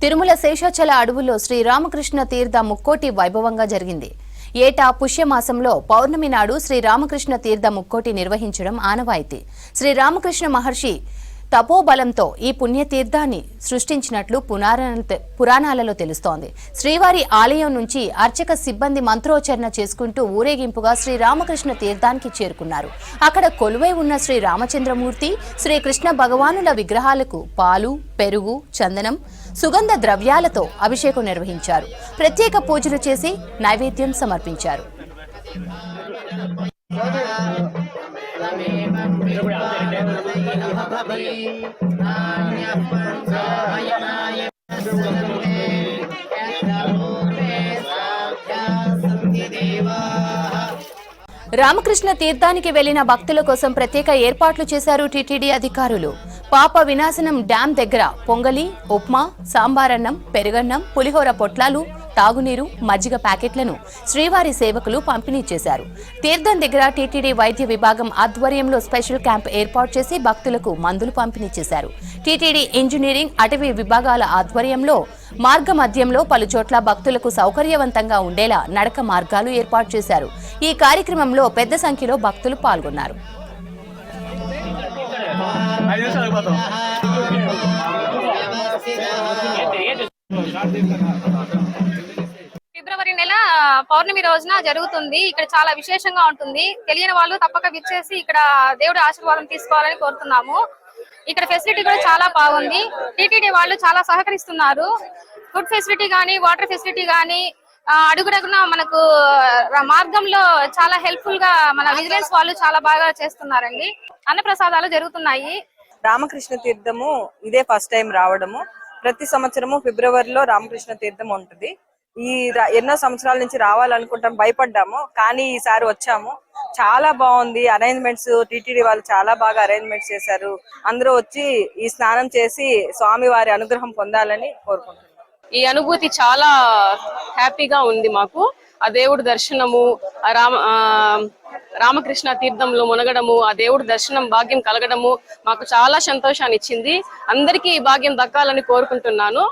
తిరుమల శేషాచల అడవుల్లో శ్రీ రామకృష్ణ తీర్థ ముక్కోటి వైభవంగా జరిగింది. ఏటా పుష్యమాసంలో పౌర్ణమి నాడు శ్రీ రామకృష్ణ తీర్థ ముక్కోటి నిర్వహించడం ఆనవాయితీ. శ్రీ రామకృష్ణ మహర్షి తపోబలంతో ఈ పుణ్యతీర్థాన్ని సృష్టించినట్లు పురాణాలలో తెలుస్తోంది. శ్రీవారి ఆలయం నుంచి అర్చక సిబ్బంది మంత్రోచ్చరణ చేసుకుంటూ ఊరేగింపుగా శ్రీ రామకృష్ణ తీర్థానికి చేరుకున్నారు. అక్కడ కొలువై ఉన్న శ్రీ రామచంద్రమూర్తి, శ్రీకృష్ణ భగవానుల విగ్రహాలకు పాలు, పెరుగు, చందనం, సుగంధ ద్రవ్యాలతో అభిషేకం నిర్వహించారు. ప్రత్యేక పూజలు చేసి నైవేద్యం సమర్పించారు. రామకృష్ణ తీర్థానికి వెళ్లిన భక్తుల కోసం ప్రత్యేక ఏర్పాట్లు చేశారు టీటీడీ అధికారులు. పాప వినాశనం డ్యాం దగ్గర పొంగలి, ఉప్మా, సాంబారన్నం, పెరుగన్నం, పులిహోర పొట్లాలు, తాగునీరు, మజ్జిగ ప్యాకెట్లను శ్రీవారి సేవకులు పంపిణీ చేశారు. తీర్థం దగ్గర టీటీడీ వైద్య విభాగం ఆధ్వర్యంలో స్పెషల్ క్యాంప్ ఏర్పాటు చేసి భక్తులకు మందులు పంపిణీ చేశారు. టీటీడీ ఇంజనీరింగ్, అటవీ విభాగాల ఆధ్వర్యంలో మార్గ మధ్యంలో పలుచోట్ల భక్తులకు సౌకర్యవంతంగా ఉండేలా నడక మార్గాలు ఏర్పాటు చేశారు. ఈ కార్యక్రమంలో పెద్ద సంఖ్యలో భక్తులు పాల్గొన్నారు. ఫిబ్రవరి నెల పౌర్ణమి రోజున జరుగుతుంది. ఇక్కడ చాలా విశేషంగా ఉంటుంది. తెలియని వాళ్ళు తప్పక విచ్చేసి ఇక్కడ దేవుడి ఆశీర్వాదం తీసుకోవాలని కోరుతున్నాము. ఇక్కడ ఫెసిలిటీ కూడా చాలా బాగుంది. టీటీడీ వాళ్ళు చాలా సహకరిస్తున్నారు. ఫుడ్ ఫెసిలిటీ గానీ, వాటర్ ఫెసిలిటీ గానీ, అడుగుడగున మనకు మార్గంలో చాలా హెల్ప్ఫుల్ గా మన విజిలెన్స్ వాళ్ళు చాలా బాగా చేస్తున్నారండి. అన్నప్రసాదాలు జరుగుతున్నాయి. రామకృష్ణ తీర్థము ఇదే ఫస్ట్ టైం రావడము. ప్రతి సంవత్సరము ఫిబ్రవరిలో రామకృష్ణ తీర్థం ఉంటుంది. ఎన్నో సంవత్సరాల నుంచి రావాలనుకుంటాం, భయపడ్డాము, కానీ ఈసారి వచ్చాము. చాలా బాగుంది. అరేంజ్మెంట్స్ టీటీడీ వాళ్ళు చాలా బాగా అరేంజ్మెంట్స్ చేశారు. అందరూ వచ్చి ఈ స్నానం చేసి స్వామి వారి అనుగ్రహం పొందాలని కోరుకుంటున్నాం. ఈ అనుభూతి చాలా హ్యాపీగా ఉంది మాకు. ఆ దేవుడి దర్శనము, రామకృష్ణ తీర్థంలో మునగడము, ఆ దేవుడి దర్శనం భాగ్యం కలగడము మాకు చాలా సంతోషాన్ని ఇచ్చింది. అందరికీ ఈ భాగ్యం దక్కాలని కోరుకుంటున్నాను.